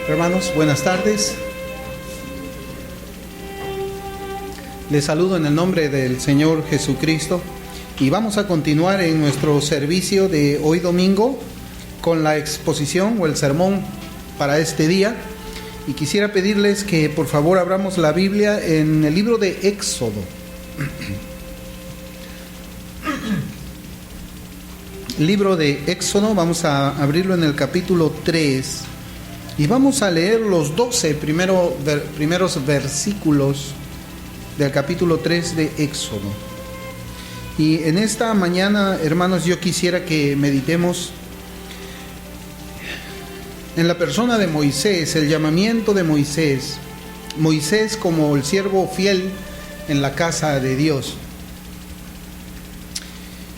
Hermanos, buenas tardes. Les saludo en el nombre del Señor Jesucristo y vamos a continuar en nuestro servicio de hoy domingo con la exposición o el sermón para este día. Y quisiera pedirles que por favor abramos la Biblia en el libro de Éxodo. Libro de Éxodo, vamos a abrirlo en el capítulo 3 y vamos a leer los 12 primeros versículos del capítulo 3 de Éxodo. Y en esta mañana, hermanos, yo quisiera que meditemos en la persona de Moisés, el llamamiento de Moisés. Moisés como el siervo fiel en la casa de Dios.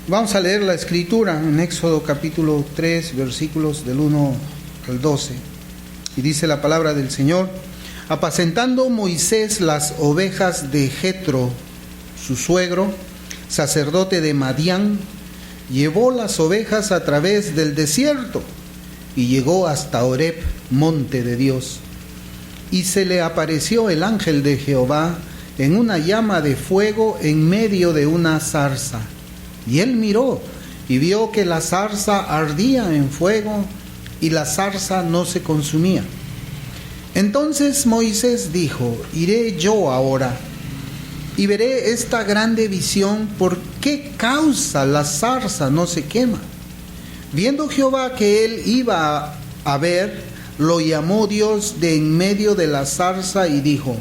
Vamos a leer la escritura en Éxodo capítulo 3, versículos del 1 al 12. Y dice la palabra del Señor: apacentando Moisés las ovejas de Jetro, su suegro, sacerdote de Madián, llevó las ovejas a través del desierto y llegó hasta Horeb, monte de Dios. Y se le apareció el ángel de Jehová en una llama de fuego en medio de una zarza. Y él miró y vio que la zarza ardía en fuego y la zarza no se consumía. Entonces Moisés dijo: iré yo ahora y veré esta grande visión, ¿por qué causa la zarza no se quema? Viendo Jehová que él iba a ver, lo llamó Dios de en medio de la zarza y dijo: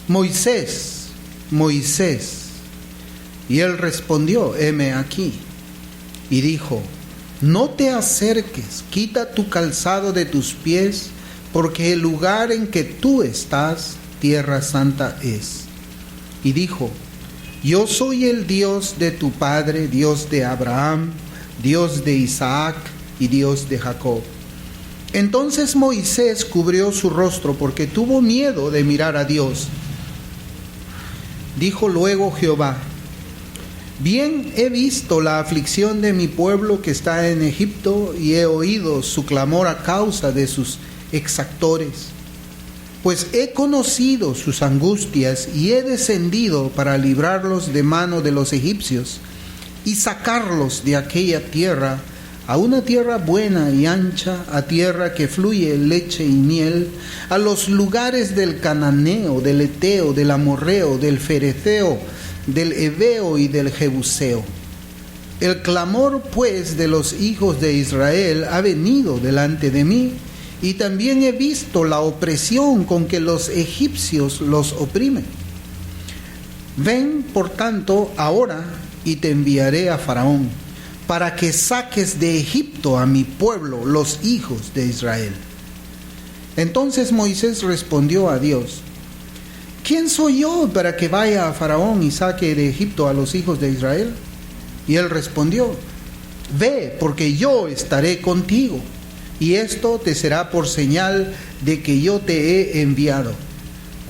Moisés, Moisés. Y él respondió: heme aquí. Y dijo: no te acerques, quita tu calzado de tus pies, porque el lugar en que tú estás, tierra santa es. Y dijo: yo soy el Dios de tu padre, Dios de Abraham, Dios de Isaac y Dios de Jacob. Entonces Moisés cubrió su rostro porque tuvo miedo de mirar a Dios. Dijo luego Jehová: bien he visto la aflicción de mi pueblo que está en Egipto y he oído su clamor a causa de sus exactores. Pues he conocido sus angustias y he descendido para librarlos de mano de los egipcios y sacarlos de aquella tierra a una tierra buena y ancha, a tierra que fluye leche y miel, a los lugares del cananeo, del eteo, del amorreo, del ferezeo, del heveo y del jebuseo. El clamor pues de los hijos de Israel ha venido delante de mí, y también he visto la opresión con que los egipcios los oprimen. Ven por tanto ahora y te enviaré a Faraón, para que saques de Egipto a mi pueblo, los hijos de Israel. Entonces Moisés respondió a Dios: ¿quién soy yo para que vaya a Faraón y saque de Egipto a los hijos de Israel? Y él respondió: ve, porque yo estaré contigo, y esto te será por señal de que yo te he enviado.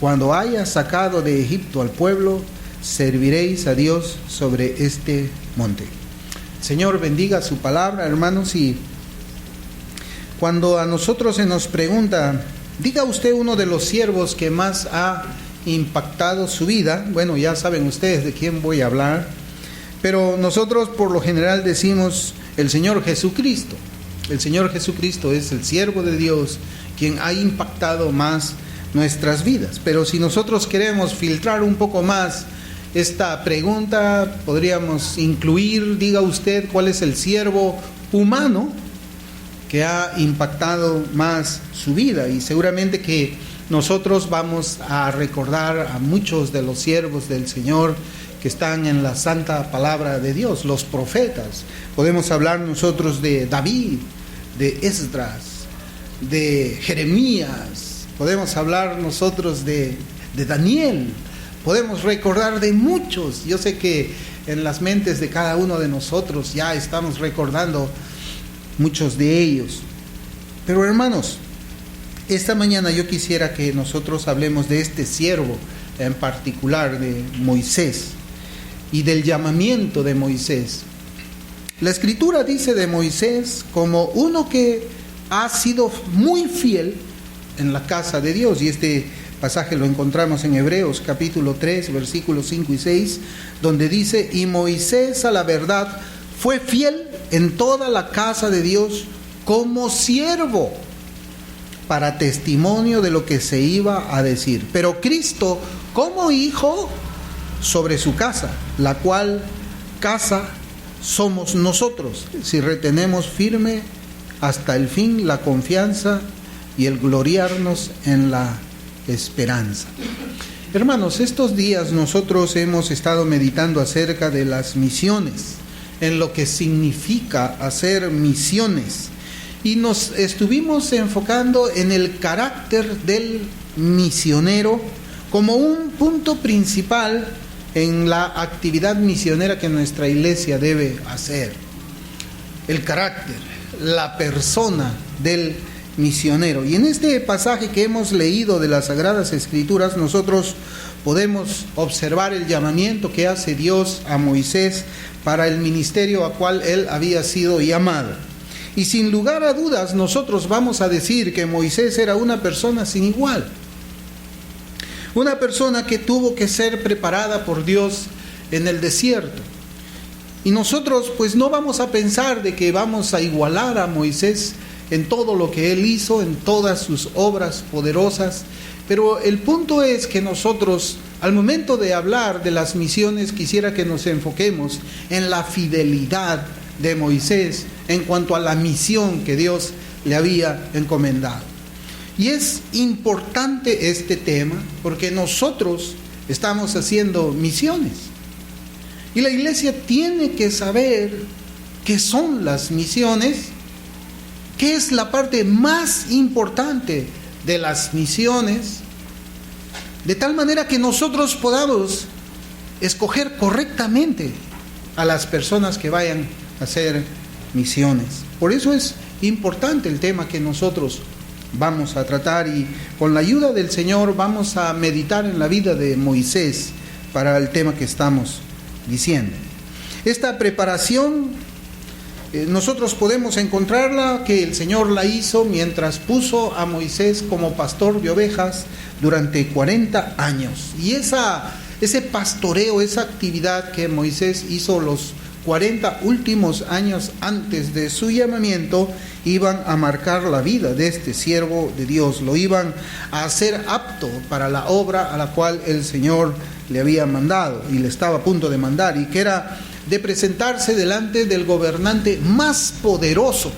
Cuando hayas sacado de Egipto al pueblo, serviréis a Dios sobre este monte. Señor, bendiga su palabra, hermanos, y cuando a nosotros se nos pregunta, diga usted uno de los siervos que más ha impactado su vida. Bueno, ya saben ustedes de quién voy a hablar, pero nosotros por lo general decimos el Señor Jesucristo. El Señor Jesucristo es el siervo de Dios quien ha impactado más nuestras vidas. Pero si nosotros queremos filtrar un poco más esta pregunta, podríamos incluir, diga usted, cuál es el siervo humano que ha impactado más su vida. Y seguramente que nosotros vamos a recordar a muchos de los siervos del Señor que están en la santa palabra de Dios, los profetas. Podemos hablar nosotros de David, de Esdras, de Jeremías, podemos hablar nosotros de Daniel, podemos recordar de muchos. Yo sé que en las mentes de cada uno de nosotros ya estamos recordando muchos de ellos. Pero hermanos, esta mañana yo quisiera que nosotros hablemos de este siervo en particular, de Moisés, y del llamamiento de Moisés. La Escritura dice de Moisés como uno que ha sido muy fiel en la casa de Dios. Y este pasaje lo encontramos en Hebreos capítulo 3, versículos 5 y 6, donde dice: y Moisés a la verdad fue fiel en toda la casa de Dios como siervo, para testimonio de lo que se iba a decir. Pero Cristo como hijo sobre su casa, la cual casa somos nosotros, si retenemos firme hasta el fin la confianza y el gloriarnos en la esperanza. Hermanos, estos días nosotros hemos estado meditando acerca de las misiones, en lo que significa hacer misiones, y nos estuvimos enfocando en el carácter del misionero como un punto principal en la actividad misionera que nuestra iglesia debe hacer. El carácter, la persona del misionero. Y en este pasaje que hemos leído de las Sagradas Escrituras, nosotros podemos observar el llamamiento que hace Dios a Moisés para el ministerio a cual él había sido llamado. Y sin lugar a dudas, nosotros vamos a decir que Moisés era una persona sin igual. Una persona que tuvo que ser preparada por Dios en el desierto. Y nosotros pues no vamos a pensar de que vamos a igualar a Moisés en todo lo que él hizo, en todas sus obras poderosas. Pero el punto es que nosotros, al momento de hablar de las misiones, quisiera que nos enfoquemos en la fidelidad de Moisés en cuanto a la misión que Dios le había encomendado. Y es importante este tema porque nosotros estamos haciendo misiones. Y la iglesia tiene que saber qué son las misiones, qué es la parte más importante de las misiones, de tal manera que nosotros podamos escoger correctamente a las personas que vayan a hacer misiones. Por eso es importante el tema que nosotros vamos a tratar, y con la ayuda del Señor vamos a meditar en la vida de Moisés para el tema que estamos diciendo. Esta preparación nosotros podemos encontrarla que el Señor la hizo mientras puso a Moisés como pastor de ovejas durante 40 años. Y ese pastoreo, esa actividad que Moisés hizo los 40 últimos años antes de su llamamiento, iban a marcar la vida de este siervo de Dios, lo iban a hacer apto para la obra a la cual el Señor le había mandado y le estaba a punto de mandar, y que era de presentarse delante del gobernante más poderoso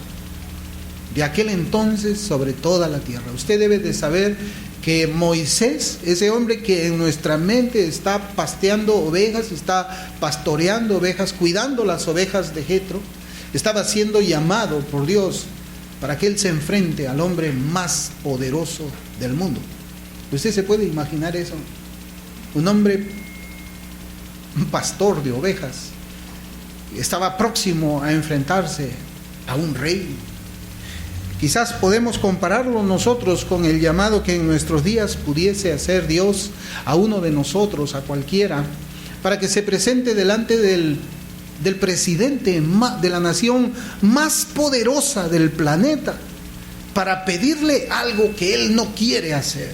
de aquel entonces sobre toda la tierra. Usted debe de saber que Moisés, ese hombre que en nuestra mente está pasteando ovejas, está pastoreando ovejas, cuidando las ovejas de Jetro, estaba siendo llamado por Dios para que él se enfrente al hombre más poderoso del mundo. ¿Usted se puede imaginar eso? Un hombre, un pastor de ovejas, estaba próximo a enfrentarse a un rey. Quizás podemos compararlo nosotros con el llamado que en nuestros días pudiese hacer Dios a uno de nosotros, a cualquiera, para que se presente delante del presidente de la nación más poderosa del planeta, para pedirle algo que él no quiere hacer,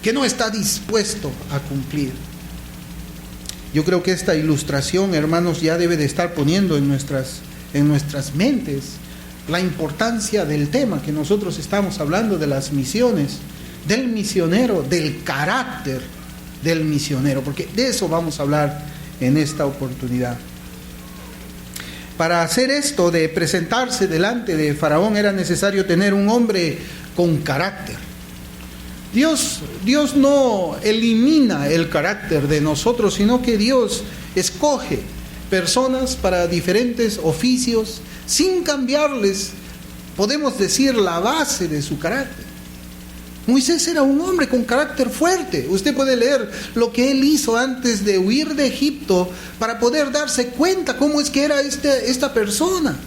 que no está dispuesto a cumplir. Yo creo que esta ilustración, hermanos, ya debe de estar poniendo en nuestras mentes la importancia del tema que nosotros estamos hablando, de las misiones, del misionero, del carácter del misionero, porque de eso vamos a hablar en esta oportunidad. Para hacer esto de presentarse delante de Faraón era necesario tener un hombre con carácter. Dios no elimina el carácter de nosotros, sino que Dios escoge personas para diferentes oficios sin cambiarles, podemos decir, la base de su carácter. Moisés era un hombre con carácter fuerte. Usted puede leer lo que él hizo antes de huir de Egipto para poder darse cuenta cómo es que era esta persona.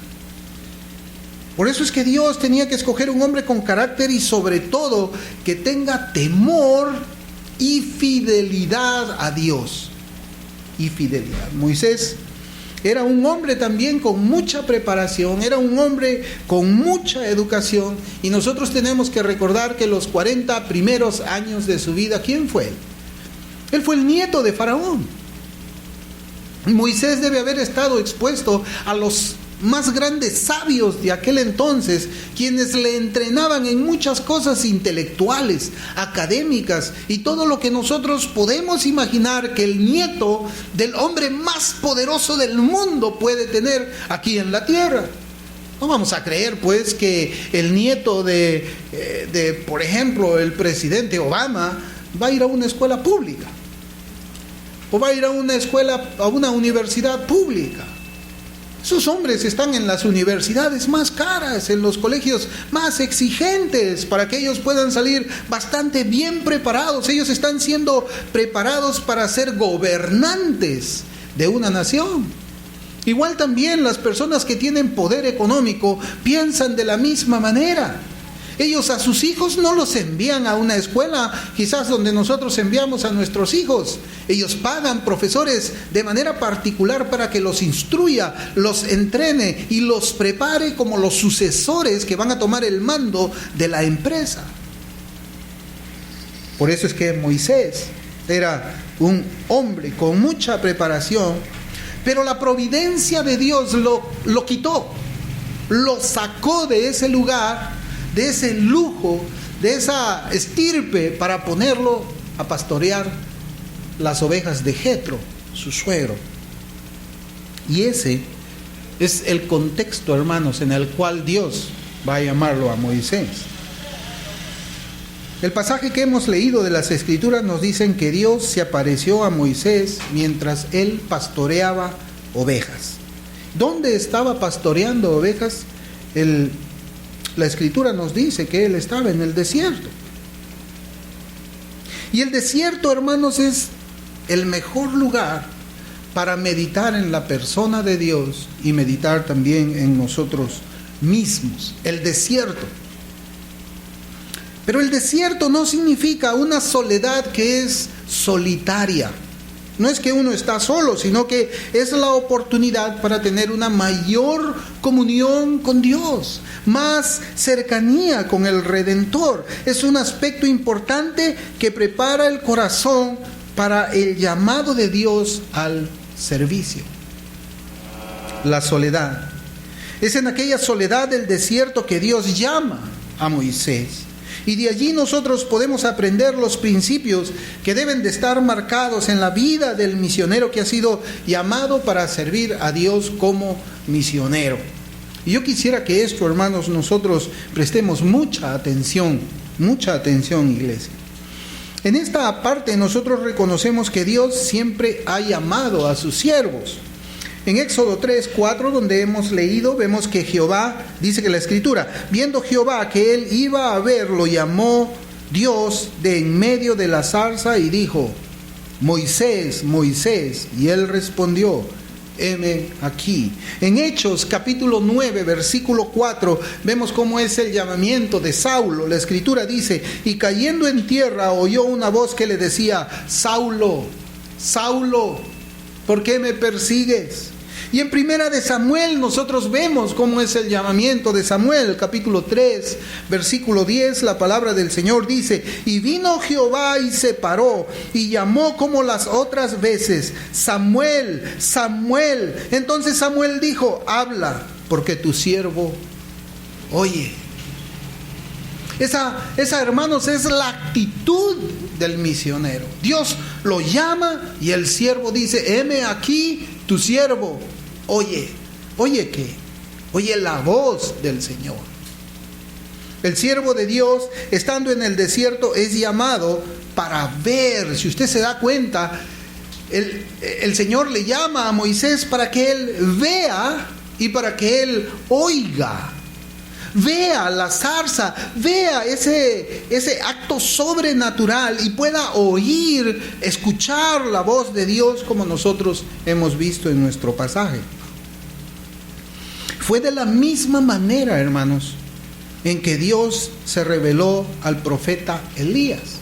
Por eso es que Dios tenía que escoger un hombre con carácter y sobre todo que tenga temor y fidelidad a Dios. Y fidelidad. Moisés Era un hombre también con mucha preparación, era un hombre con mucha educación, y nosotros tenemos que recordar que los 40 primeros años de su vida, ¿quién fue él? Él fue el nieto de Faraón. Moisés debe haber estado expuesto a los más grandes sabios de aquel entonces, quienes le entrenaban en muchas cosas intelectuales, académicas, y todo lo que nosotros podemos imaginar que el nieto del hombre más poderoso del mundo puede tener aquí en la tierra. No vamos a creer pues que el nieto de por ejemplo, el presidente Obama va a ir a una escuela pública, o va a ir a una escuela, a una universidad pública. Esos hombres están en las universidades más caras, en los colegios más exigentes, para que ellos puedan salir bastante bien preparados. Ellos están siendo preparados para ser gobernantes de una nación. Igual también las personas que tienen poder económico piensan de la misma manera. Ellos a sus hijos no los envían a una escuela, quizás donde nosotros enviamos a nuestros hijos. Ellos pagan profesores de manera particular para que los instruya, los entrene y los prepare como los sucesores que van a tomar el mando de la empresa. Por eso es que Moisés era un hombre con mucha preparación, pero la providencia de Dios lo quitó, lo sacó de ese lugar, de ese lujo, de esa estirpe, para ponerlo a pastorear las ovejas de Jetro, su suegro. Y ese es el contexto, hermanos, en el cual Dios va a llamarlo a Moisés. El pasaje que hemos leído de las Escrituras nos dicen que Dios se apareció a Moisés mientras él pastoreaba ovejas. ¿Dónde estaba pastoreando ovejas? La Escritura nos dice que él estaba en el desierto. Y el desierto, hermanos, es el mejor lugar para meditar en la persona de Dios y meditar también en nosotros mismos. El desierto. Pero el desierto no significa una soledad que es solitaria. No es que uno está solo, sino que es la oportunidad para tener una mayor comunión con Dios, más cercanía con el Redentor. Es un aspecto importante que prepara el corazón para el llamado de Dios al servicio. La soledad. Es en aquella soledad del desierto que Dios llama a Moisés. Y de allí nosotros podemos aprender los principios que deben de estar marcados en la vida del misionero que ha sido llamado para servir a Dios como misionero. Y yo quisiera que esto, hermanos, nosotros prestemos mucha atención, iglesia. En esta parte nosotros reconocemos que Dios siempre ha llamado a sus siervos. En Éxodo 3:4, donde hemos leído, vemos que Jehová, dice que la Escritura, viendo Jehová que él iba a ver, lo llamó Dios de en medio de la zarza y dijo: Moisés, Moisés. Y él respondió: heme aquí. En Hechos capítulo 9, versículo 4, vemos cómo es el llamamiento de Saulo. La Escritura dice: y cayendo en tierra oyó una voz que le decía: Saulo, Saulo, ¿por qué me persigues? Y en Primera de Samuel nosotros vemos cómo es el llamamiento de Samuel, capítulo 3, versículo 10, la palabra del Señor dice: y vino Jehová y se paró y llamó como las otras veces: Samuel, Samuel. Entonces Samuel dijo: habla, porque tu siervo oye. Esa, hermanos, es la actitud del misionero. Dios lo llama y el siervo dice: heme aquí, tu siervo oye. ¿Oye qué? Oye la voz del Señor. El siervo de Dios, estando en el desierto, es llamado para ver. Si usted se da cuenta, el Señor le llama a Moisés para que él vea y para que él oiga. Vea la zarza, vea ese acto sobrenatural y pueda oír, escuchar la voz de Dios, como nosotros hemos visto en nuestro pasaje. Fue de la misma manera, hermanos, en que Dios se reveló al profeta Elías.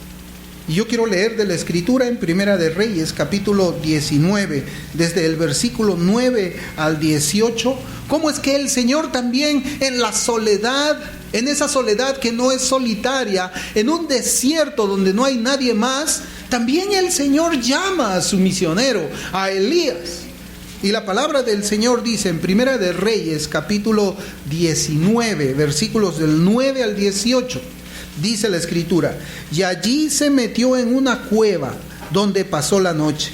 Y yo quiero leer de la Escritura en Primera de Reyes, capítulo 19, desde el versículo 9 al 18, cómo es que el Señor también en la soledad, en esa soledad que no es solitaria, en un desierto donde no hay nadie más, también el Señor llama a su misionero, a Elías. Y la palabra del Señor dice en Primera de Reyes, capítulo 19, versículos del 9 al 18, dice la Escritura: y allí se metió en una cueva donde pasó la noche.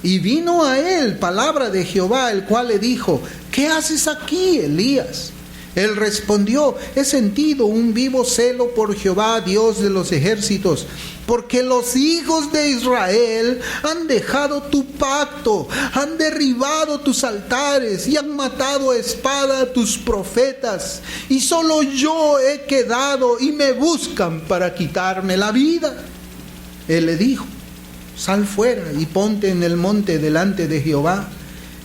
Y vino a él palabra de Jehová, el cual le dijo: ¿qué haces aquí, Elías? Él respondió: he sentido un vivo celo por Jehová, Dios de los ejércitos, porque los hijos de Israel han dejado tu pacto, han derribado tus altares y han matado a espada a tus profetas, y solo yo he quedado y me buscan para quitarme la vida. Él le dijo: sal fuera y ponte en el monte delante de Jehová.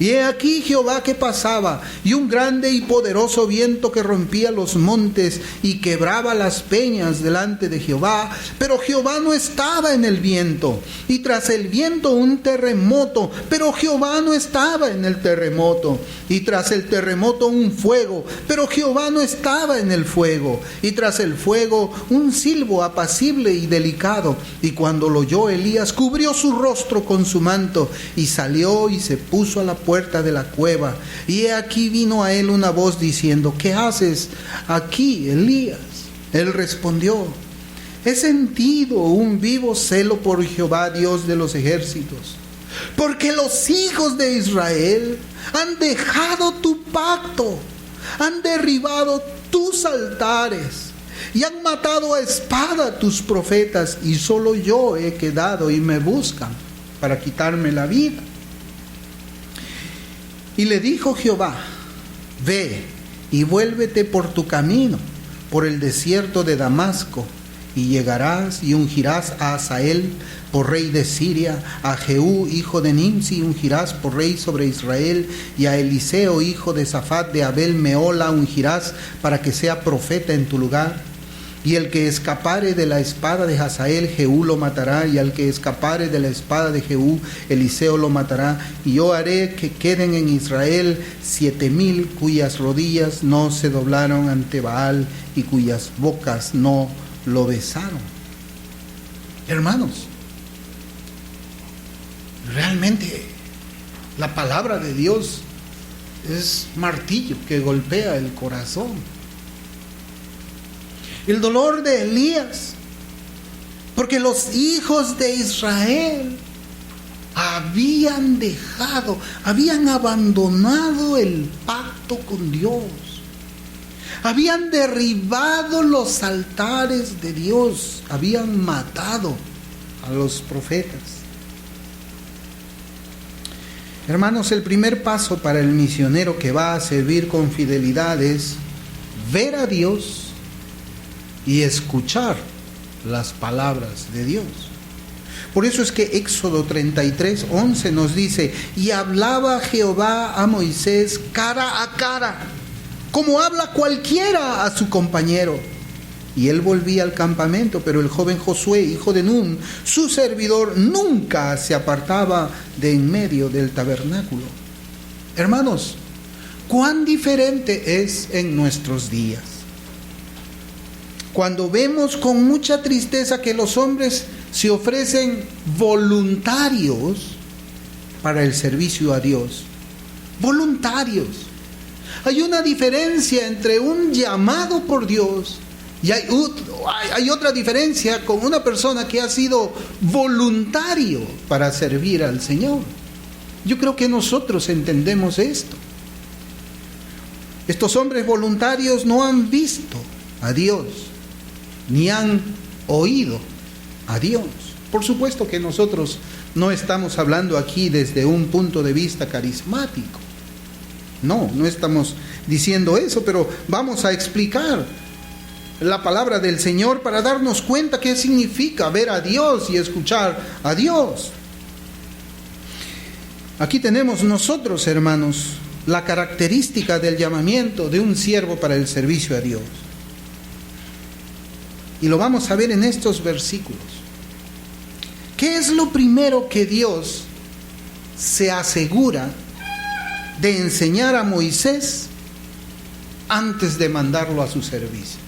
Y he aquí Jehová que pasaba, y un grande y poderoso viento que rompía los montes y quebraba las peñas delante de Jehová. Pero Jehová no estaba en el viento, y tras el viento un terremoto, pero Jehová no estaba en el terremoto. Y tras el terremoto un fuego, pero Jehová no estaba en el fuego. Y tras el fuego un silbo apacible y delicado. Y cuando lo oyó Elías, cubrió su rostro con su manto, y salió y se puso a la puerta de la cueva. Y he aquí vino a él una voz diciendo: ¿qué haces aquí, Elías? Él respondió: he sentido un vivo celo por Jehová, Dios de los ejércitos, porque los hijos de Israel han dejado tu pacto, han derribado tus altares y han matado a espada a tus profetas, y solo yo he quedado y me buscan para quitarme la vida. Y le dijo Jehová: ve y vuélvete por tu camino, por el desierto de Damasco, y llegarás y ungirás a Hazael por rey de Siria, a Jehú hijo de Nimsi ungirás por rey sobre Israel, y a Eliseo hijo de Safat de Abel Meola ungirás para que sea profeta en tu lugar. Y el que escapare de la espada de Hazael, Jehú lo matará, y al que escapare de la espada de Jehú, Eliseo lo matará. Y yo haré que queden en Israel 7,000 cuyas rodillas no se doblaron ante Baal y cuyas bocas no lo besaron. Hermanos, realmente la palabra de Dios es martillo que golpea el corazón. El dolor de Elías, porque los hijos de Israel habían abandonado el pacto con Dios, habían derribado los altares de Dios, habían matado a los profetas. Hermanos, el primer paso para el misionero que va a servir con fidelidad es ver a Dios y escuchar las palabras de Dios. Por eso es que Éxodo 33:11 nos dice: y hablaba Jehová a Moisés cara a cara, como habla cualquiera a su compañero. Y él volvía al campamento, pero el joven Josué, hijo de Nun, su servidor, nunca se apartaba de en medio del tabernáculo. Hermanos, cuán diferente es en nuestros días, cuando vemos con mucha tristeza que los hombres se ofrecen voluntarios para el servicio a Dios. Voluntarios. Hay una diferencia entre un llamado por Dios y hay otra diferencia con una persona que ha sido voluntario para servir al Señor. Yo creo que nosotros entendemos esto. Estos hombres voluntarios no han visto a Dios, ni han oído a Dios. Por supuesto que nosotros no estamos hablando aquí desde un punto de vista carismático. No estamos diciendo eso, pero vamos a explicar la palabra del Señor para darnos cuenta qué significa ver a Dios y escuchar a Dios. Aquí tenemos nosotros, hermanos, la característica del llamamiento de un siervo para el servicio a Dios. Y lo vamos a ver en estos versículos. ¿Qué es lo primero que Dios se asegura de enseñar a Moisés antes de mandarlo a su servicio?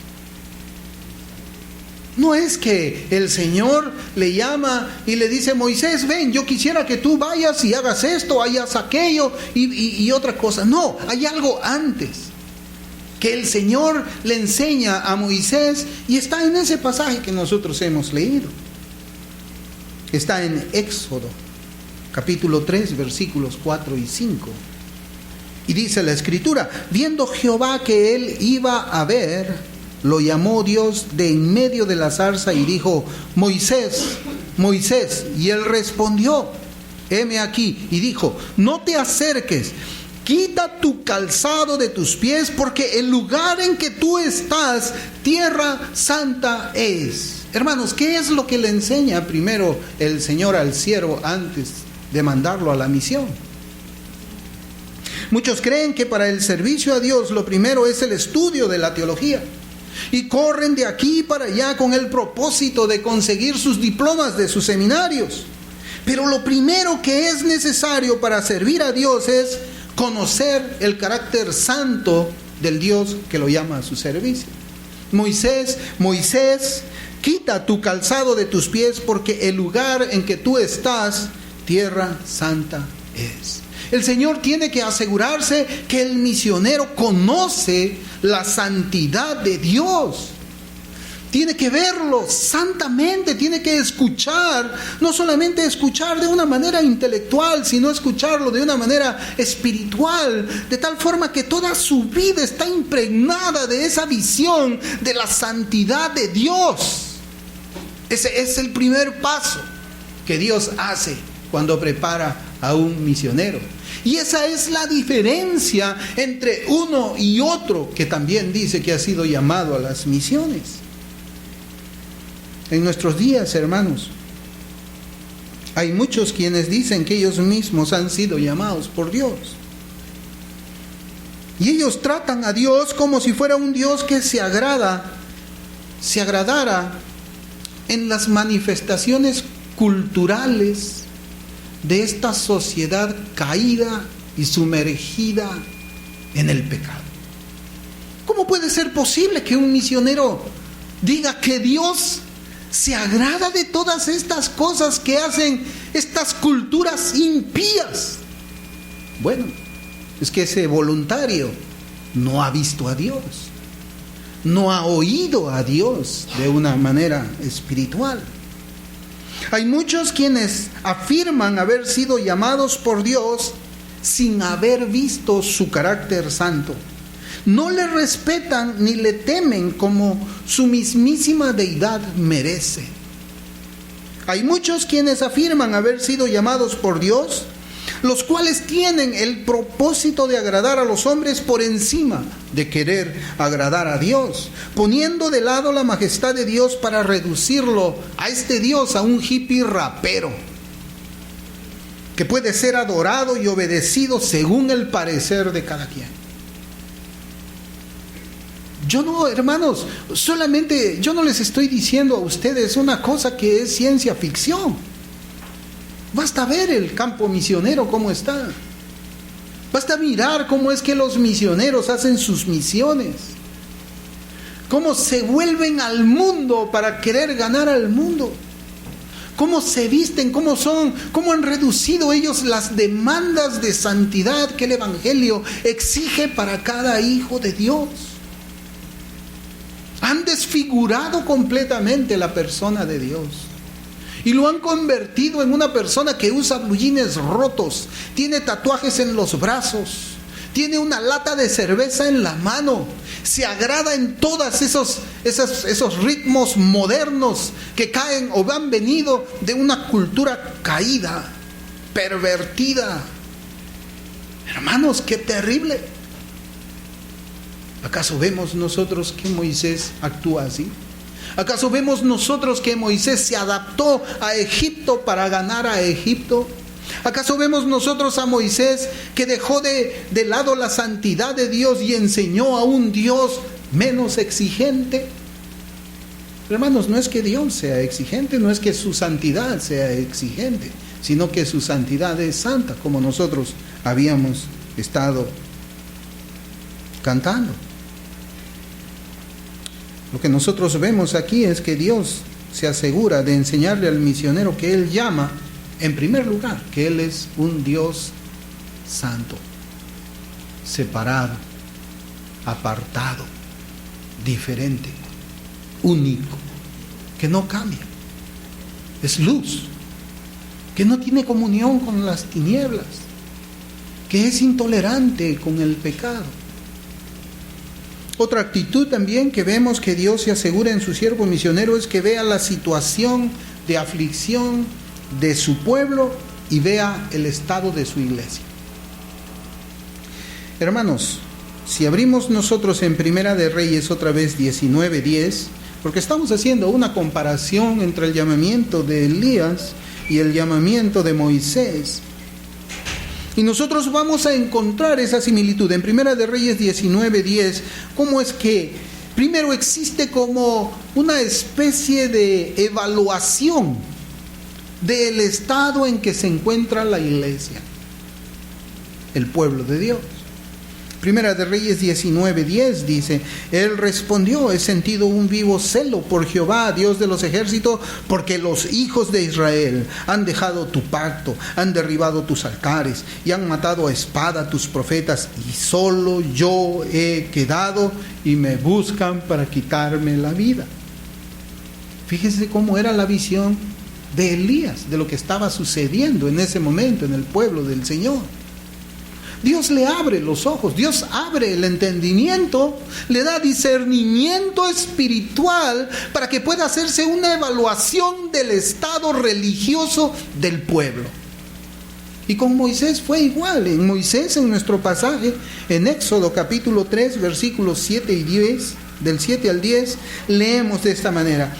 No es que el Señor le llama y le dice: Moisés, ven, yo quisiera que tú vayas y hagas esto, hagas aquello y otra cosa. No, hay algo antes que el Señor le enseña a Moisés, y está en ese pasaje que nosotros hemos leído. Está en Éxodo, capítulo 3, versículos 4 y 5. Y dice la Escritura: viendo Jehová que él iba a ver, lo llamó Dios de en medio de la zarza y dijo: Moisés, Moisés. Y él respondió: heme aquí. Y dijo: no te acerques, quita tu calzado de tus pies, porque el lugar en que tú estás, tierra santa es. Hermanos, ¿qué es lo que le enseña primero el Señor al siervo antes de mandarlo a la misión? Muchos creen que para el servicio a Dios lo primero es el estudio de la teología, y corren de aquí para allá con el propósito de conseguir sus diplomas de sus seminarios. Pero lo primero que es necesario para servir a Dios es conocer el carácter santo del Dios que lo llama a su servicio. Moisés, Moisés, quita tu calzado de tus pies, porque el lugar en que tú estás, tierra santa es. El Señor tiene que asegurarse que el misionero conoce la santidad de Dios. Tiene que verlo santamente, tiene que escuchar, no solamente escuchar de una manera intelectual, sino escucharlo de una manera espiritual, de tal forma que toda su vida está impregnada de esa visión de la santidad de Dios. Ese es el primer paso que Dios hace cuando prepara a un misionero. Y esa es la diferencia entre uno y otro que también dice que ha sido llamado a las misiones. En nuestros días, hermanos, hay muchos quienes dicen que ellos mismos han sido llamados por Dios. Y ellos tratan a Dios como si fuera un Dios que se agradara en las manifestaciones culturales de esta sociedad caída y sumergida en el pecado. ¿Cómo puede ser posible que un misionero diga que Dios se agrada de todas estas cosas que hacen estas culturas impías? Bueno, es que ese voluntario no ha visto a Dios, no ha oído a Dios de una manera espiritual. Hay muchos quienes afirman haber sido llamados por Dios sin haber visto su carácter santo. No le respetan ni le temen como su mismísima deidad merece. Hay muchos quienes afirman haber sido llamados por Dios, los cuales tienen el propósito de agradar a los hombres por encima de querer agradar a Dios, poniendo de lado la majestad de Dios para reducirlo a este Dios a un hippie rapero, que puede ser adorado y obedecido según el parecer de cada quien. Yo no, hermanos, yo no les estoy diciendo a ustedes una cosa que es ciencia ficción. Basta ver el campo misionero cómo está. Basta mirar cómo es que los misioneros hacen sus misiones. Cómo se vuelven al mundo para querer ganar al mundo. Cómo se visten, cómo son, cómo han reducido ellos las demandas de santidad que el Evangelio exige para cada hijo de Dios. Han desfigurado completamente la persona de Dios. Y lo han convertido en una persona que usa blue jeans rotos, tiene tatuajes en los brazos, tiene una lata de cerveza en la mano, se agrada en todos esos ritmos modernos que caen o han venido de una cultura caída, pervertida. Hermanos, qué terrible. ¿Acaso vemos nosotros que Moisés actúa así? ¿Acaso vemos nosotros que Moisés se adaptó a Egipto para ganar a Egipto? ¿Acaso vemos nosotros a Moisés que dejó de lado la santidad de Dios y enseñó a un Dios menos exigente? Hermanos, no es que Dios sea exigente, no es que su santidad sea exigente, sino que su santidad es santa, como nosotros habíamos estado cantando. Lo que nosotros vemos aquí es que Dios se asegura de enseñarle al misionero que Él llama, en primer lugar, que Él es un Dios santo, separado, apartado, diferente, único, que no cambia, es luz, que no tiene comunión con las tinieblas, que es intolerante con el pecado. Otra actitud también que vemos que Dios se asegura en su siervo misionero es que vea la situación de aflicción de su pueblo y vea el estado de su iglesia. Hermanos, si abrimos nosotros en Primera de Reyes otra vez 19:10, porque estamos haciendo una comparación entre el llamamiento de Elías y el llamamiento de Moisés, y nosotros vamos a encontrar esa similitud en Primera de Reyes 19:10, cómo es que primero existe como una especie de evaluación del estado en que se encuentra la iglesia, el pueblo de Dios. Primera de Reyes 19:10 dice: Él respondió: he sentido un vivo celo por Jehová, Dios de los ejércitos, porque los hijos de Israel han dejado tu pacto, han derribado tus altares y han matado a espada a tus profetas, y solo yo he quedado y me buscan para quitarme la vida. Fíjese cómo era la visión de Elías, de lo que estaba sucediendo en ese momento en el pueblo del Señor. Dios le abre los ojos, Dios abre el entendimiento, le da discernimiento espiritual para que pueda hacerse una evaluación del estado religioso del pueblo. Y con Moisés fue igual. En Moisés, en nuestro pasaje, en Éxodo capítulo 3, versículos 7 y 10, del 7 al 10, leemos de esta manera: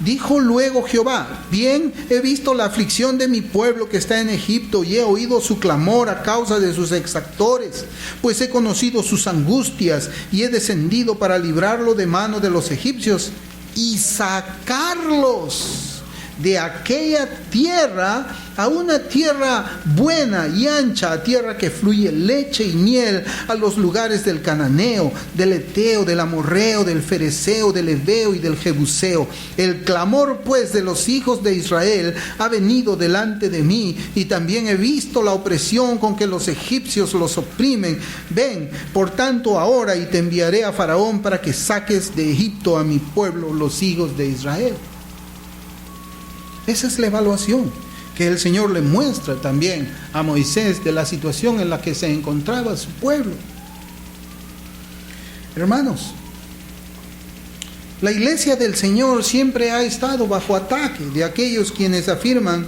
dijo luego Jehová: bien he visto la aflicción de mi pueblo que está en Egipto, y he oído su clamor a causa de sus exactores, pues he conocido sus angustias, y he descendido para librarlo de mano de los egipcios y sacarlos de aquella tierra a una tierra buena y ancha, a tierra que fluye leche y miel, a los lugares del cananeo, del eteo, del amorreo, del fereceo, del heveo y del jebuseo. El clamor pues de los hijos de Israel ha venido delante de mí, y también he visto la opresión con que los egipcios los oprimen. Ven, por tanto, ahora, y te enviaré a Faraón para que saques de Egipto a mi pueblo, los hijos de Israel. Esa es la evaluación que el Señor le muestra también a Moisés de la situación en la que se encontraba su pueblo. Hermanos, la iglesia del Señor siempre ha estado bajo ataque de aquellos quienes afirman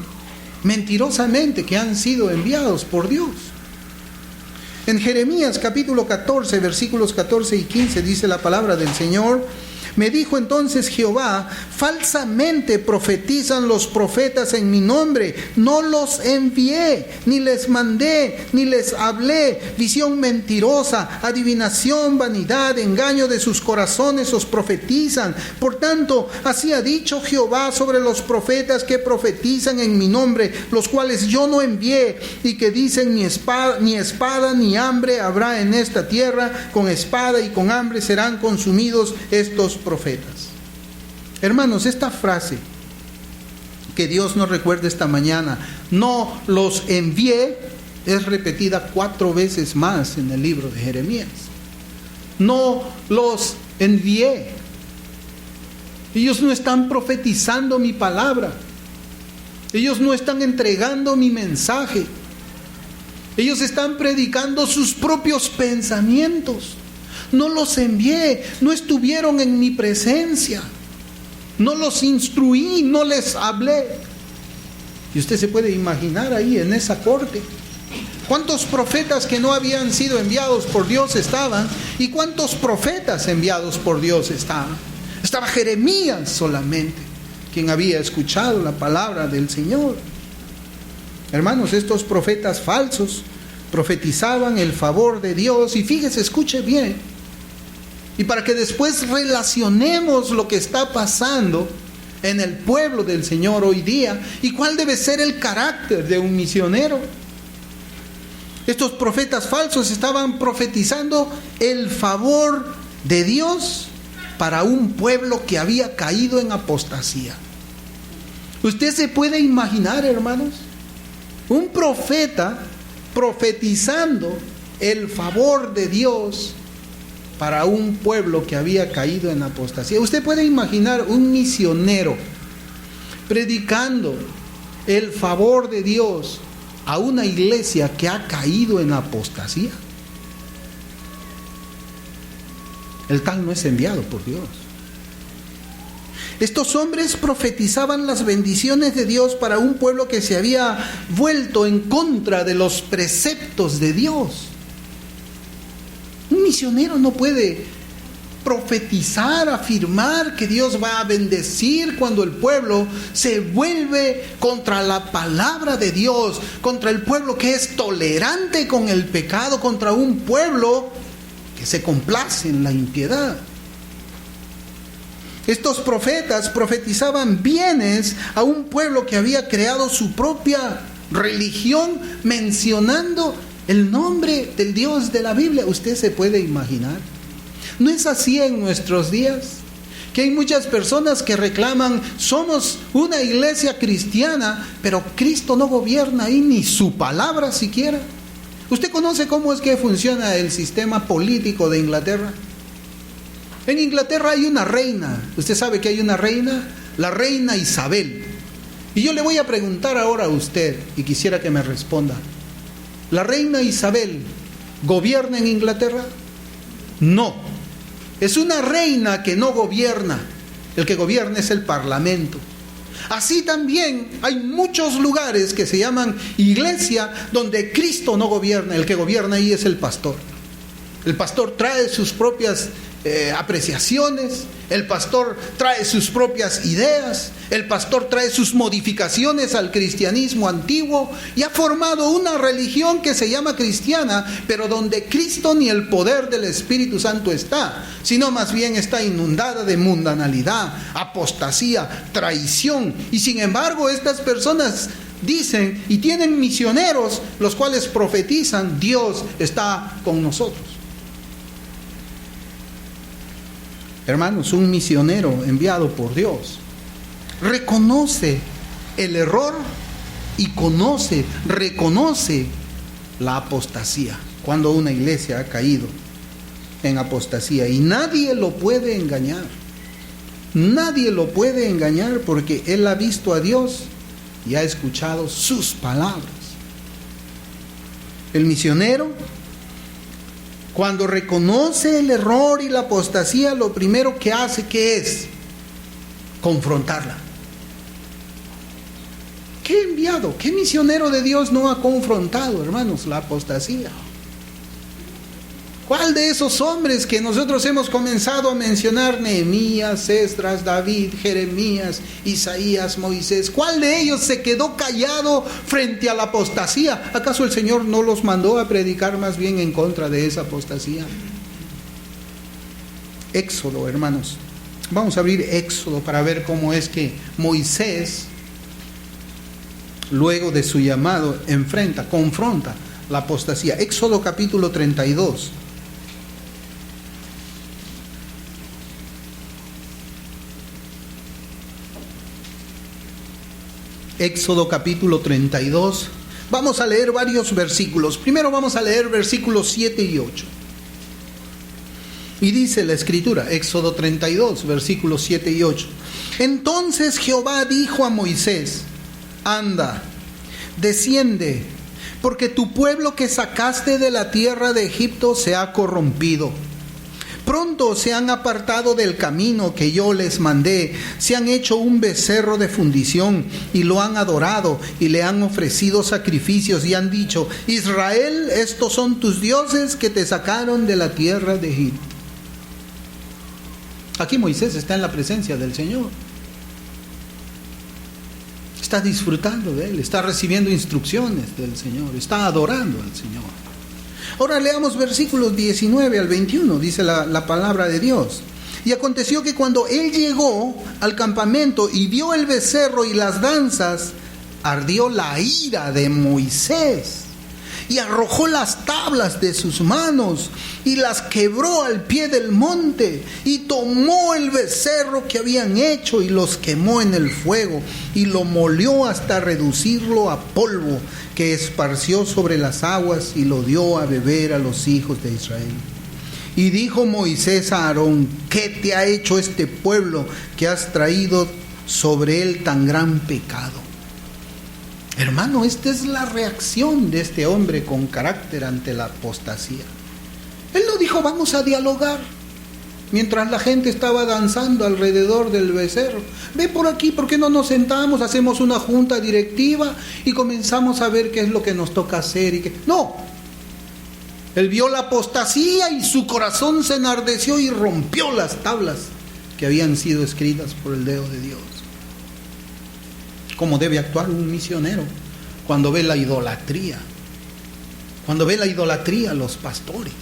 mentirosamente que han sido enviados por Dios. En Jeremías capítulo 14, versículos 14 y 15 dice la palabra del Señor: me dijo entonces Jehová: falsamente profetizan los profetas en mi nombre, no los envié, ni les mandé, ni les hablé. Visión mentirosa, adivinación, vanidad, engaño de sus corazones os profetizan. Por tanto, así ha dicho Jehová sobre los profetas que profetizan en mi nombre, los cuales yo no envié, y que dicen: ni espada ni hambre habrá en esta tierra, con espada y con hambre serán consumidos estos profetas. Hermanos, esta frase que Dios nos recuerda esta mañana, no los envié, es repetida 4 veces más en el libro de Jeremías. No los envié. Ellos no están profetizando mi palabra. Ellos no están entregando mi mensaje. Ellos están predicando sus propios pensamientos. No los envié, no estuvieron en mi presencia, no los instruí, no les hablé. Y usted se puede imaginar ahí en esa corte cuántos profetas que no habían sido enviados por Dios estaban, y cuántos profetas enviados por Dios estaban. Estaba Jeremías solamente, quien había escuchado la palabra del Señor. Hermanos, estos profetas falsos profetizaban el favor de Dios, y fíjese, escuche bien, y para que después relacionemos lo que está pasando en el pueblo del Señor hoy día y cuál debe ser el carácter de un misionero. Estos profetas falsos estaban profetizando el favor de Dios para un pueblo que había caído en apostasía. ¿Usted se puede imaginar, hermanos, un profeta profetizando el favor de Dios para un pueblo que había caído en apostasía? ¿Usted puede imaginar un misionero predicando el favor de Dios a una iglesia que ha caído en apostasía? El tal no es enviado por Dios. Estos hombres profetizaban las bendiciones de Dios para un pueblo que se había vuelto en contra de los preceptos de Dios. Un misionero no puede profetizar, afirmar que Dios va a bendecir cuando el pueblo se vuelve contra la palabra de Dios, contra el pueblo que es tolerante con el pecado, contra un pueblo que se complace en la impiedad. Estos profetas profetizaban bienes a un pueblo que había creado su propia religión mencionando el nombre del Dios de la Biblia. ¿Usted se puede imaginar? ¿No es así en nuestros días? Que hay muchas personas que reclaman, somos una iglesia cristiana, pero Cristo no gobierna ahí, ni su palabra siquiera. ¿Usted conoce cómo es que funciona el sistema político de Inglaterra? En Inglaterra hay una reina. ¿Usted sabe que hay una reina? La reina Isabel. Y yo le voy a preguntar ahora a usted, y quisiera que me responda. ¿La reina Isabel gobierna en Inglaterra? No. Es una reina que no gobierna. El que gobierna es el parlamento. Así también hay muchos lugares que se llaman iglesia donde Cristo no gobierna. El que gobierna ahí es el pastor. El pastor trae sus propias apreciaciones, el pastor trae sus propias ideas, el pastor trae sus modificaciones al cristianismo antiguo y ha formado una religión que se llama cristiana, pero donde Cristo ni el poder del Espíritu Santo está, sino más bien está inundada de mundanalidad, apostasía, traición. Y sin embargo estas personas dicen y tienen misioneros los cuales profetizan, Dios está con nosotros. Hermanos, un misionero enviado por Dios reconoce el error y reconoce la apostasía, cuando una iglesia ha caído en apostasía, y nadie lo puede engañar. Nadie lo puede engañar porque él ha visto a Dios y ha escuchado sus palabras. El misionero, cuando reconoce el error y la apostasía, lo primero que hace, ¿qué es? Confrontarla. ¿Qué enviado, qué misionero de Dios no ha confrontado, hermanos, la apostasía? ¿Cuál de esos hombres que nosotros hemos comenzado a mencionar, Nehemías, Esdras, David, Jeremías, Isaías, Moisés, cuál de ellos se quedó callado frente a la apostasía? ¿Acaso el Señor no los mandó a predicar más bien en contra de esa apostasía? Éxodo, hermanos. Vamos a abrir Éxodo para ver cómo es que Moisés, luego de su llamado, confronta la apostasía. Éxodo capítulo 32. Éxodo capítulo 32. Vamos a leer varios versículos. Primero vamos a leer versículos 7 y 8. Y dice la escritura, Éxodo 32, versículos 7 y 8. Entonces Jehová dijo a Moisés: anda, desciende, porque tu pueblo que sacaste de la tierra de Egipto se ha corrompido. Pronto se han apartado del camino que yo les mandé, se han hecho un becerro de fundición y lo han adorado y le han ofrecido sacrificios y han dicho: Israel, estos son tus dioses que te sacaron de la tierra de Egipto. Aquí Moisés está en la presencia del Señor. Está disfrutando de Él, está recibiendo instrucciones del Señor, está adorando al Señor. Ahora leamos versículos 19 al 21, dice la palabra de Dios. Y aconteció que cuando él llegó al campamento y vio el becerro y las danzas, ardió la ira de Moisés y arrojó las tablas de sus manos y las quebró al pie del monte, y tomó el becerro que habían hecho y los quemó en el fuego y lo molió hasta reducirlo a polvo, que esparció sobre las aguas y lo dio a beber a los hijos de Israel. Y dijo Moisés a Aarón: ¿qué te ha hecho este pueblo que has traído sobre él tan gran pecado? Hermano, esta es la reacción de este hombre con carácter ante la apostasía. Él no dijo: vamos a dialogar, mientras la gente estaba danzando alrededor del becerro. Ve por aquí, ¿por qué no nos sentamos, hacemos una junta directiva y comenzamos a ver qué es lo que nos toca hacer? No, él vio la apostasía y su corazón se enardeció y rompió las tablas que habían sido escritas por el dedo de Dios. ¿Cómo debe actuar un misionero cuando ve la idolatría? Cuando ve la idolatría a los pastores,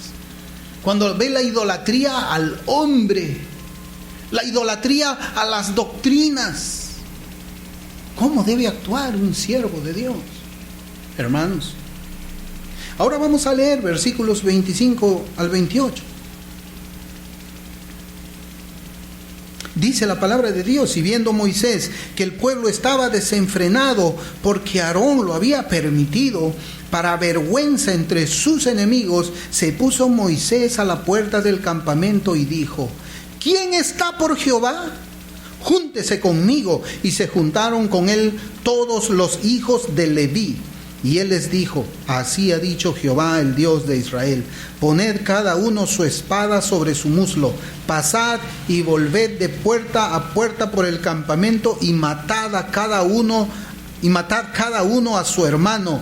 cuando ve la idolatría al hombre, la idolatría a las doctrinas. ¿Cómo debe actuar un siervo de Dios? Hermanos, ahora vamos a leer versículos 25 al 28. Dice la palabra de Dios: y viendo Moisés que el pueblo estaba desenfrenado porque Aarón lo había permitido, para vergüenza entre sus enemigos, se puso Moisés a la puerta del campamento y dijo: ¿quién está por Jehová? Júntese conmigo. Y se juntaron con él todos los hijos de Leví. Y él les dijo: así ha dicho Jehová, el Dios de Israel: poned cada uno su espada sobre su muslo, pasad y volved de puerta a puerta por el campamento, y matad cada uno a su hermano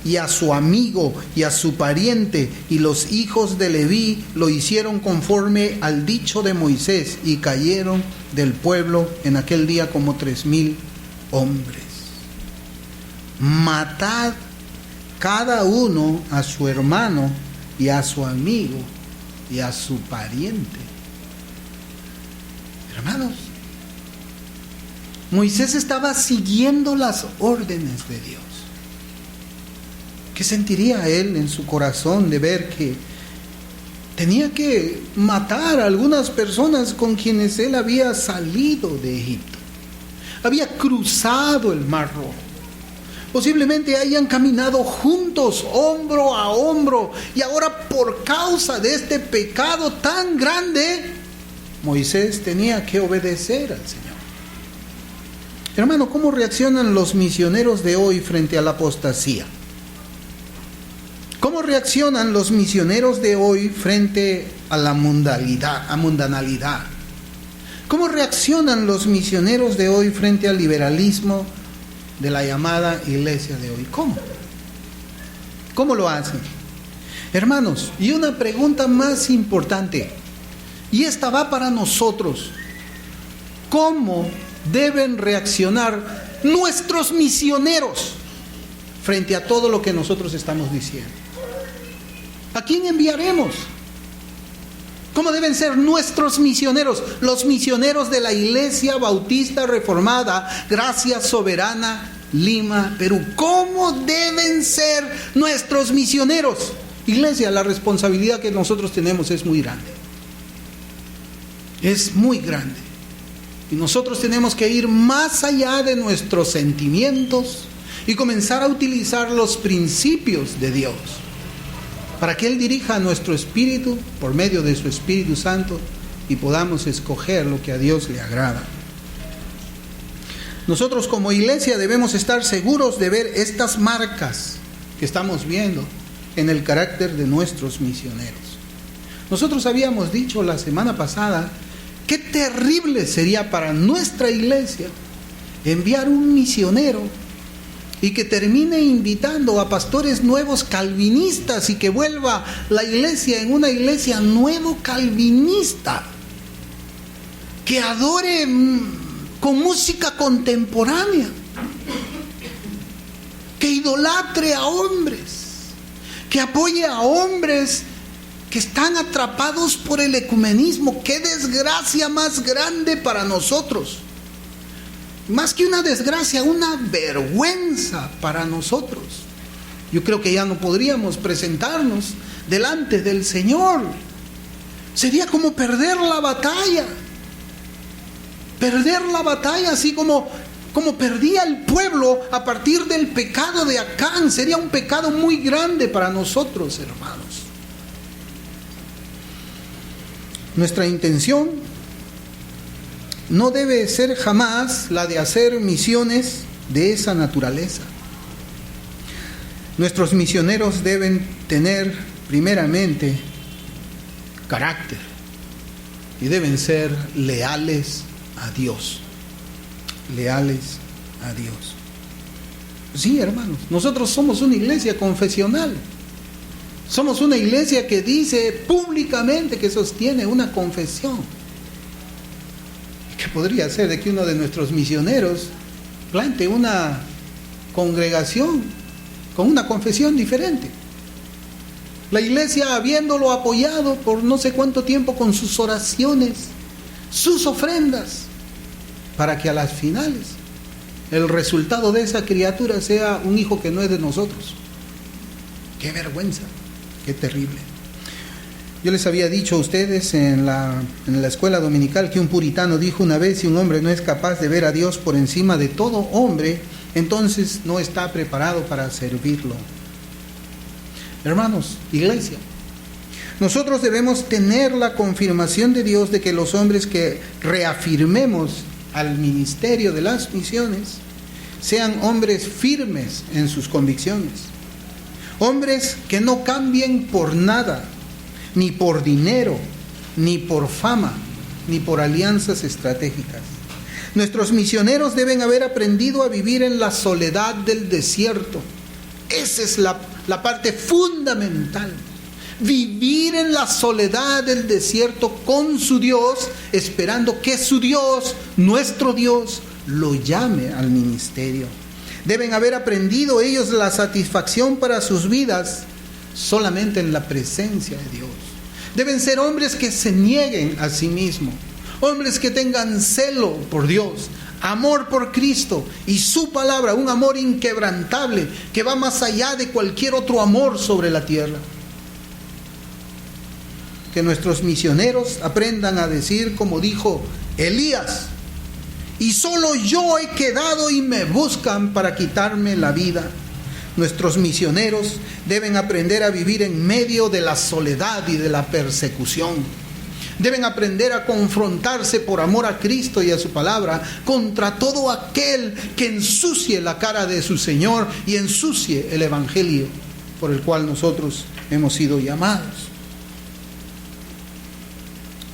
y a su amigo y a su pariente. Y los hijos de Leví lo hicieron conforme al dicho de Moisés, y cayeron del pueblo en aquel día como 3,000 hombres. Matad cada uno a su hermano y a su amigo y a su pariente. Hermanos, Moisés estaba siguiendo las órdenes de Dios. ¿Qué sentiría él en su corazón de ver que tenía que matar a algunas personas con quienes él había salido de Egipto? Había cruzado el Mar Rojo. Posiblemente hayan caminado juntos, hombro a hombro, y ahora por causa de este pecado tan grande, Moisés tenía que obedecer al Señor. Hermano, ¿cómo reaccionan los misioneros de hoy frente a la apostasía? ¿Cómo reaccionan los misioneros de hoy frente a la mundanalidad? ¿Cómo reaccionan los misioneros de hoy frente al liberalismo de la llamada iglesia de hoy? ¿Cómo lo hacen? Hermanos, y una pregunta más importante, y esta va para nosotros: ¿cómo deben reaccionar nuestros misioneros frente a todo lo que nosotros estamos diciendo? ¿A quién enviaremos? ¿Cómo deben ser nuestros misioneros? Los misioneros de la Iglesia Bautista Reformada, Gracia Soberana, Lima, Perú. ¿Cómo deben ser nuestros misioneros? Iglesia, la responsabilidad que nosotros tenemos es muy grande. Es muy grande. Y nosotros tenemos que ir más allá de nuestros sentimientos y comenzar a utilizar los principios de Dios, para que Él dirija nuestro espíritu por medio de su Espíritu Santo y podamos escoger lo que a Dios le agrada. Nosotros como iglesia debemos estar seguros de ver estas marcas que estamos viendo en el carácter de nuestros misioneros. Nosotros habíamos dicho la semana pasada qué terrible sería para nuestra iglesia enviar un misionero y que termine invitando a pastores nuevos calvinistas y que vuelva la iglesia en una iglesia nuevo calvinista, que adore con música contemporánea, que idolatre a hombres, que apoye a hombres que están atrapados por el ecumenismo. ¡Qué desgracia más grande para nosotros! Más que una desgracia, una vergüenza para nosotros. Yo creo que ya no podríamos presentarnos delante del Señor. Sería como perder la batalla. Perder la batalla, así como perdía el pueblo a partir del pecado de Acán. Sería un pecado muy grande para nosotros, hermanos. Nuestra intención no debe ser jamás la de hacer misiones de esa naturaleza. Nuestros misioneros deben tener primeramente carácter y deben ser leales a Dios. Leales a Dios. Sí, hermanos, nosotros somos una iglesia confesional. Somos una iglesia que dice públicamente que sostiene una confesión. ¿Qué podría ser de que uno de nuestros misioneros plante una congregación con una confesión diferente? La iglesia, habiéndolo apoyado por no sé cuánto tiempo con sus oraciones, sus ofrendas, para que a las finales el resultado de esa criatura sea un hijo que no es de nosotros. ¡Qué vergüenza! ¡Qué terrible! Yo les había dicho a ustedes en la escuela dominical que un puritano dijo una vez: si un hombre no es capaz de ver a Dios por encima de todo hombre, entonces no está preparado para servirlo. Hermanos, iglesia, nosotros debemos tener la confirmación de Dios de que los hombres que reafirmemos al ministerio de las misiones sean hombres firmes en sus convicciones, hombres que no cambien por nada, ni por dinero, ni por fama, ni por alianzas estratégicas. Nuestros misioneros deben haber aprendido a vivir en la soledad del desierto. Esa es la parte fundamental. Vivir en la soledad del desierto con su Dios, esperando que su Dios, nuestro Dios, lo llame al ministerio. Deben haber aprendido ellos la satisfacción para sus vidas solamente en la presencia de Dios. Deben ser hombres que se nieguen a sí mismos, hombres que tengan celo por Dios, amor por Cristo y su palabra, un amor inquebrantable que va más allá de cualquier otro amor sobre la tierra. Que nuestros misioneros aprendan a decir como dijo Elías: y solo yo he quedado y me buscan para quitarme la vida. Nuestros misioneros deben aprender a vivir en medio de la soledad y de la persecución. Deben aprender a confrontarse por amor a Cristo y a su palabra contra todo aquel que ensucie la cara de su Señor y ensucie el evangelio por el cual nosotros hemos sido llamados.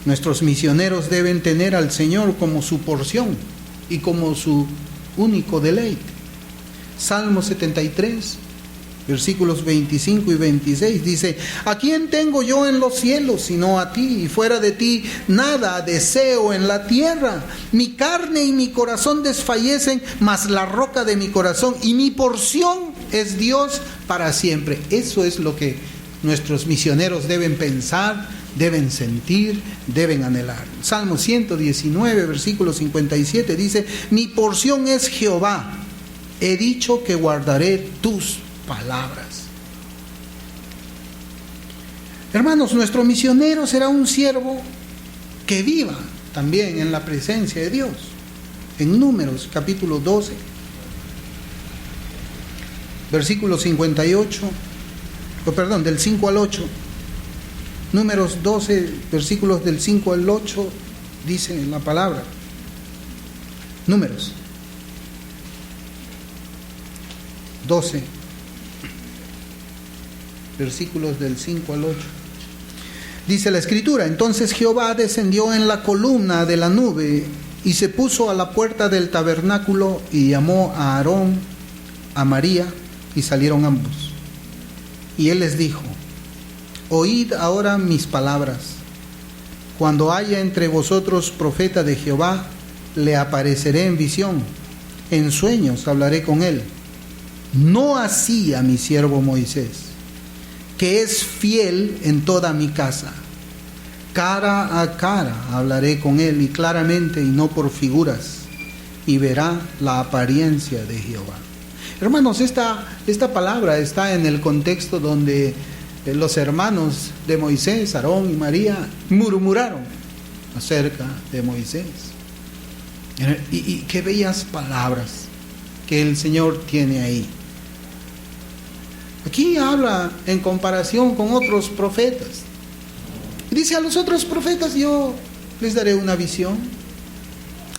Nuestros misioneros deben tener al Señor como su porción y como su único deleite. Salmo 73, versículos 25 y 26 dice: ¿a quién tengo yo en los cielos sino a ti? Y fuera de ti nada deseo en la tierra. Mi carne y mi corazón desfallecen, mas la roca de mi corazón y mi porción es Dios para siempre. Eso es lo que nuestros misioneros deben pensar, deben sentir, deben anhelar. Salmo 119, versículo 57 dice: mi porción es Jehová, he dicho que guardaré tus palabras. Hermanos, nuestro misionero será un siervo que viva también en la presencia de Dios. En Números capítulo 12, versículo 58, del 5 al 8. Números 12, versículos del 5 al 8, dice en la palabra. Números 12, versículos del 5 al 8. Dice la Escritura: entonces Jehová descendió en la columna de la nube y se puso a la puerta del tabernáculo y llamó a Aarón, a María, y salieron ambos. Y él les dijo: oíd ahora mis palabras. Cuando haya entre vosotros profeta de Jehová, le apareceré en visión, en sueños hablaré con él. No así a mi siervo Moisés, que es fiel en toda mi casa. Cara a cara hablaré con él, y claramente, y no por figuras, y verá la apariencia de Jehová. Hermanos, esta palabra está en el contexto donde los hermanos de Moisés, Aarón y María, murmuraron acerca de Moisés. Y qué bellas palabras que el Señor tiene ahí. Aquí habla en comparación con otros profetas. Y dice: a los otros profetas yo les daré una visión.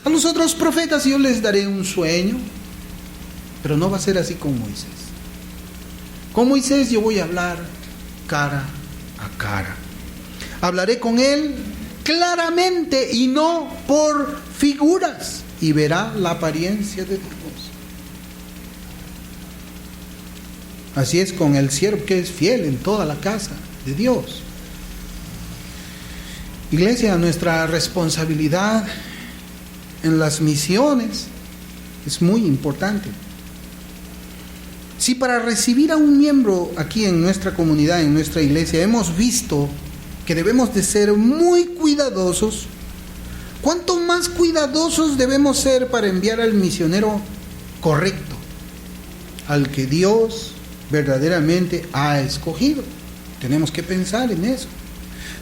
A los otros profetas yo les daré un sueño. Pero no va a ser así con Moisés. Con Moisés yo voy a hablar cara a cara. Hablaré con él claramente y no por figuras, y verá la apariencia de Dios. Así es con el siervo que es fiel en toda la casa de Dios. Iglesia, nuestra responsabilidad en las misiones es muy importante. Si para recibir a un miembro aquí en nuestra comunidad, en nuestra iglesia, hemos visto que debemos de ser muy cuidadosos, ¿cuánto más cuidadosos debemos ser para enviar al misionero correcto, al que Dios verdaderamente ha escogido? Tenemos que pensar en eso.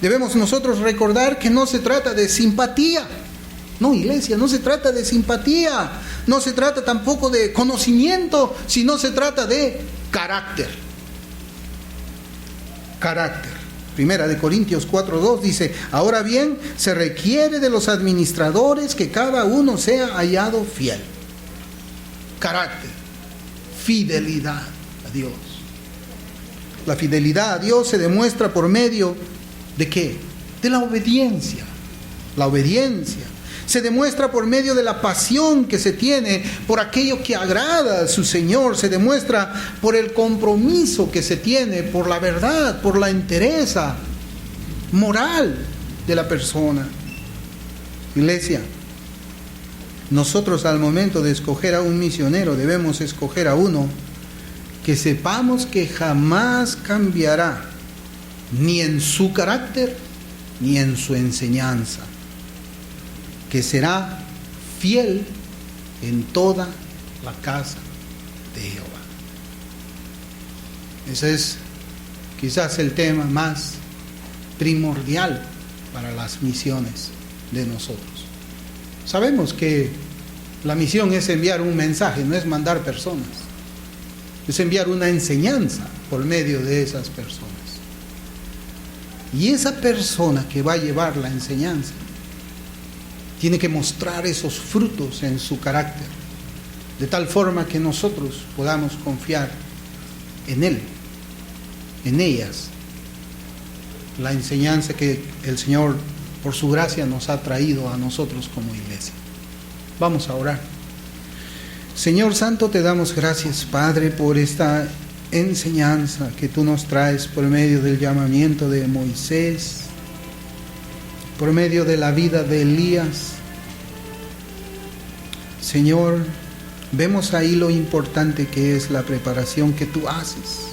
Debemos nosotros recordar que no se trata de simpatía. No, iglesia, no se trata de simpatía. No se trata tampoco de conocimiento, sino se trata de carácter. Carácter. Primera de Corintios 4:2 dice: ahora bien, se requiere de los administradores que cada uno sea hallado fiel. Carácter. Fidelidad a Dios. La fidelidad a Dios se demuestra por medio ¿de qué? De la obediencia. La obediencia se demuestra por medio de la pasión que se tiene por aquello que agrada a su Señor. Se demuestra por el compromiso que se tiene por la verdad, por la entereza moral de la persona. Iglesia, nosotros al momento de escoger a un misionero debemos escoger a uno que sepamos que jamás cambiará ni en su carácter ni en su enseñanza, que será fiel en toda la casa de Jehová. Ese es quizás el tema más primordial para las misiones de nosotros. Sabemos que la misión es enviar un mensaje, no es mandar personas. Es enviar una enseñanza por medio de esas personas. Y esa persona que va a llevar la enseñanza tiene que mostrar esos frutos en su carácter, de tal forma que nosotros podamos confiar en él, en ellas, la enseñanza que el Señor por su gracia nos ha traído a nosotros como iglesia. Vamos a orar. Señor Santo, te damos gracias, Padre, por esta enseñanza que tú nos traes por medio del llamamiento de Moisés, por medio de la vida de Elías. Señor, vemos ahí lo importante que es la preparación que tú haces,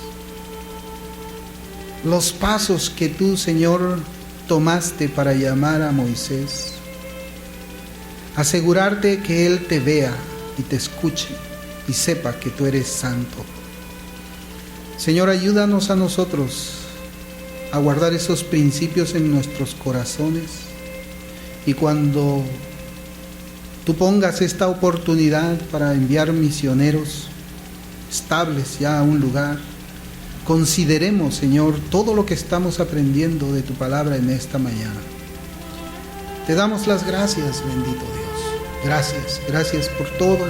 los pasos que tú, Señor, tomaste para llamar a Moisés, asegurarte que él te vea y te escuche y sepa que tú eres santo. Señor, ayúdanos a nosotros a guardar esos principios en nuestros corazones, y cuando tú pongas esta oportunidad para enviar misioneros estables ya a un lugar, consideremos, Señor, todo lo que estamos aprendiendo de tu palabra en esta mañana. Te damos las gracias, bendito Dios. Gracias por todo.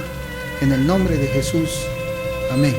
En el nombre de Jesús. Amén.